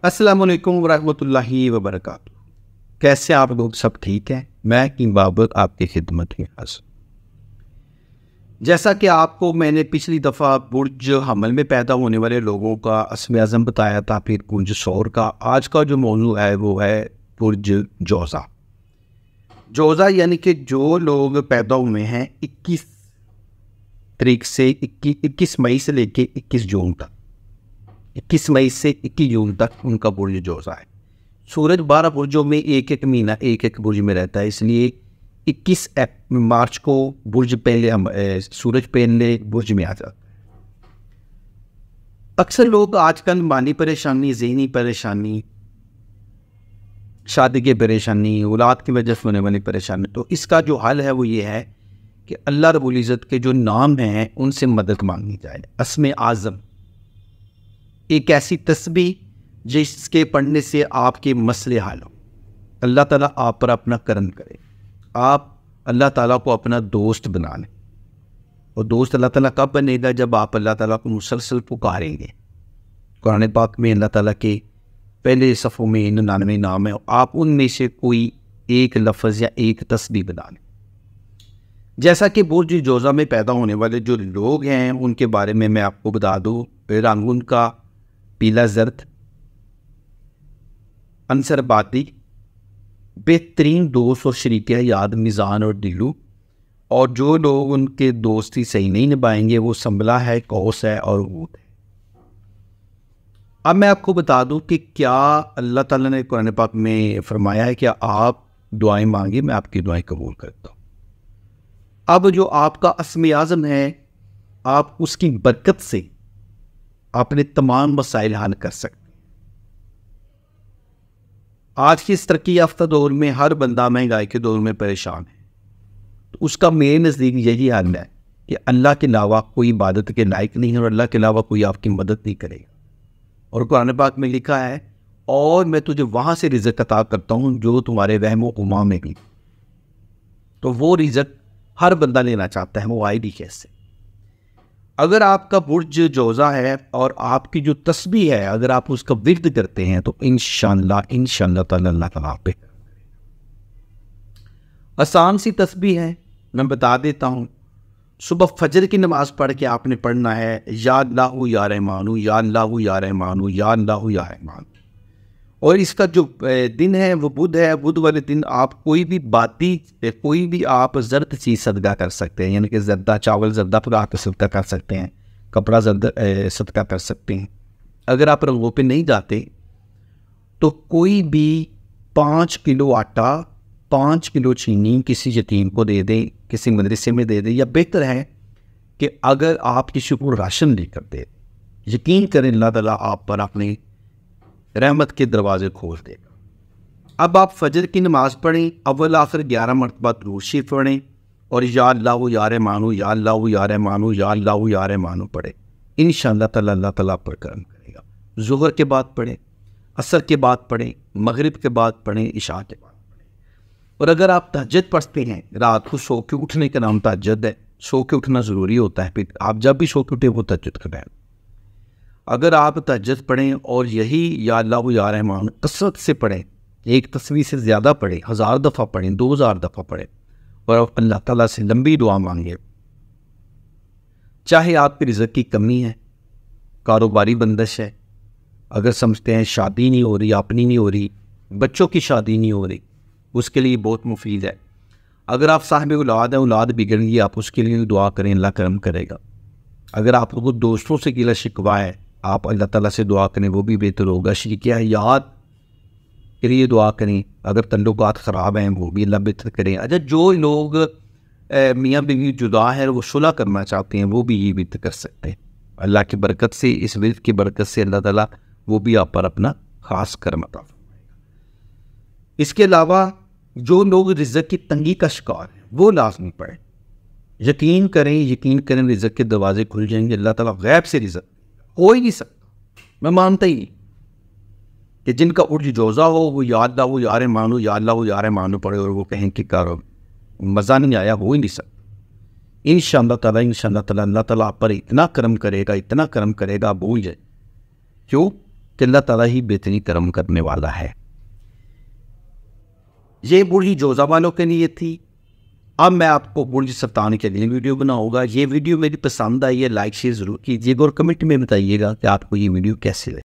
السلام علیکم ورحمۃ اللہ وبرکاتہ۔ کیسے آپ لوگ؟ سب ٹھیک ہیں؟ میں حکیم بابر آپ کی خدمت میں حاضر۔ جیسا کہ آپ کو میں نے پچھلی دفعہ برج حمل میں پیدا ہونے والے لوگوں کا اسم اعظم بتایا تھا، پھر برج ثور کا۔ آج کا جو موضوع ہے وہ ہے برج جوزا۔ جوزا یعنی کہ جو لوگ پیدا ہوئے ہیں 21 مئی سے لے کے 21 جون تک، 21 مئی سے 21 جون تک ان کا برج جوزا ہے۔ سورج 12 برجوں میں ایک مہینہ ایک برج میں رہتا ہے، اس لیے 21 مارچ کو برج پہلے سورج پہلے برج میں آ جاتا ہے۔ اکثر لوگ آج کل مالی پریشانی، ذہنی پریشانی، شادی کی پریشانی، اولاد کی وجہ سے ہونے والی پریشانی، تو اس کا جو حل ہے وہ یہ ہے کہ اللہ رب العزت کے جو نام ہیں ان سے مدد مانگی جائے۔ اسم اعظم ایک ایسی تسبیح جس کے پڑھنے سے آپ کے مسئلے حل ہو، اللہ تعالیٰ آپ پر اپنا کرم کرے، آپ اللہ تعالیٰ کو اپنا دوست بنا لیں۔ اور دوست اللہ تعالیٰ کب بنے گا؟ جب آپ اللہ تعالیٰ کو مسلسل پکاریں گے۔ قرآن پاک میں اللہ تعالیٰ کے پہلے صفحوں میں 99 نام ہیں، آپ ان میں سے کوئی ایک لفظ یا ایک تسبیح بنا لیں۔ جیسا کہ برج جوزا میں پیدا ہونے والے جو لوگ ہیں ان کے بارے میں آپ کو بتا دوں، رنگ ان کا پیلا زرد، عنصر بادی، بہترین دوست اور شریک یاد میزان اور دلو، اور جو لوگ ان کے دوستی صحیح نہیں نبھائیں گے وہ سنبلا ہے، قوس ہے اور ہود ہے۔ اب میں آپ کو بتا دوں کہ کیا اللہ تعالیٰ نے قرآن پاک میں فرمایا ہے کہ آپ دعائیں مانگیں، میں آپ کی دعائیں قبول کرتا ہوں۔ اب جو آپ کا اسم اعظم ہے، آپ اس کی برکت سے اپنے تمام مسائل حل کر سکتے ہیں۔ آج کی اس ترقی یافتہ دور میں ہر بندہ مہنگائی کے دور میں پریشان ہے، تو اس کا میرے نزدیک یہی حل ہے کہ اللہ کے علاوہ کوئی عبادت کے لائق نہیں ہے، اور اللہ کے علاوہ کوئی آپ کی مدد نہیں کرے گا۔ اور قرآن پاک میں لکھا ہے، اور میں تجھے وہاں سے رزق عطا کرتا ہوں جو تمہارے وہم و گمان میں بھی۔ تو وہ رزق ہر بندہ لینا چاہتا ہے، وہ آئے بھی کیسے؟ اگر آپ کا برج جوزا ہے اور آپ کی جو تسبیح ہے اگر آپ اس کا ورد کرتے ہیں تو انشاءاللہ تعالی اللہ تعالیٰ پہ آسان سی تسبیح ہے، میں بتا دیتا ہوں۔ صبح فجر کی نماز پڑھ کے آپ نے پڑھنا ہے، یا اللہ یا رحمان، یا اللہ یا رحمان، یا اللہ یا رحمان۔ اور اس کا جو دن ہے وہ بدھ ہے، بدھ والے دن آپ کوئی بھی آپ زرد چیز صدقہ کر سکتے ہیں، یعنی کہ زردہ چاول، زردہ پکا کے صدقہ کر سکتے ہیں، کپڑا زردہ صدقہ کر سکتے ہیں۔ اگر آپ رنگوں پہ نہیں جاتے تو کوئی بھی 5 کلو آٹا، 5 کلو چینی کسی یتیم کو دے دیں، کسی مدرسے میں دے دیں، یا بہتر ہے کہ اگر آپ کسی کو راشن لے کر دے، یقین کریں اللہ تعالیٰ آپ پر اپنے رحمت کے دروازے کھول دے گا۔ اب آپ فجر کی نماز پڑھیں، اول آخر 11 مرتبہ درود شریف پڑھیں، اور یا اللہ یا رحمان، یا اللہ یا رحمان، یا اللہ یا رحمان پڑھیں۔ انشاءاللہ تعالی اللہ تعالیٰ پر کرم کرے گا۔ ظہر کے بعد پڑھیں، عصر کے بعد پڑھیں، مغرب کے بعد پڑھیں، عشاء کے بعد پڑھیں۔ اور اگر آپ تہجد پڑھتے ہیں، رات کو سو کے اٹھنے کا نام تہجد ہے، سو کے اٹھنا ضروری ہوتا ہے، پھر آپ جب بھی سو کے اٹھے وہ تہجد کریں۔ اگر آپ تہجد پڑھیں اور یہی یا اللہ یا رحمان کثرت سے پڑھیں، ایک تسبیح سے زیادہ پڑھیں، 1000 دفعہ پڑھیں، 2000 دفعہ پڑھیں، اور اللہ تعالیٰ سے لمبی دعا مانگیں، چاہے آپ کی رزق کی کمی ہے، کاروباری بندش ہے، اگر سمجھتے ہیں شادی نہیں ہو رہی، اپنی نہیں ہو رہی، بچوں کی شادی نہیں ہو رہی، اس کے لیے بہت مفید ہے۔ اگر آپ صاحب اولاد ہیں، اولاد بگڑ گئی، آپ اس کے لیے دعا کریں، اللہ کرم کرے گا۔ اگر آپ کو دوستوں سے گلہ شکوہ ہے، آپ اللہ تعالیٰ سے دعا کریں، وہ بھی بہتر ہوگا۔ شریک حیات کے لیے دعا کریں، اگر تعلقات خراب ہیں وہ بھی اللہ بہتر کریں۔ اچھا، جو لوگ میاں بیوی جدا ہے وہ صلح کرنا چاہتے ہیں وہ بھی یہ بہتر کر سکتے ہیں۔ اللہ کی برکت سے، اس ورد کی برکت سے اللہ تعالیٰ وہ بھی آپ پر اپنا خاص کرم عطا فرمائے گا۔ اس کے علاوہ جو لوگ رزق کی تنگی کا شکار ہیں وہ لازمی پڑھیں۔ یقین کریں رزق کے دروازے کھل جائیں گے۔ اللہ تعالیٰ غیب سے رزق ہو ہی نہیں سکتا، میں مانتا ہی نہیں کہ جن کا برج جوزا ہو وہ یا اللہ یا رحمان، یا اللہ یا رحمان پڑھے اور وہ کہیں کہ کارو مزہ نہیں آیا، ہو ہی نہیں سکتا۔ انشاءاللہ تعالیٰ اللہ تعالیٰ آپ پر اتنا کرم کرے گا، اتنا کرم کرے گا، بھول جائے۔ کیوں کہ اللہ تعالیٰ ہی بہترین کرم کرنے والا ہے۔ یہ برج جوزہ والوں کے لیے تھی۔ اب میں آپ کو برج سرطان کے لیے ویڈیو بناؤں گا۔ یہ ویڈیو میری پسند آئی ہے، لائک شیئر ضرور کیجیے گا اور کمنٹ میں بتائیے گا کہ آپ کو یہ ویڈیو کیسے لگی۔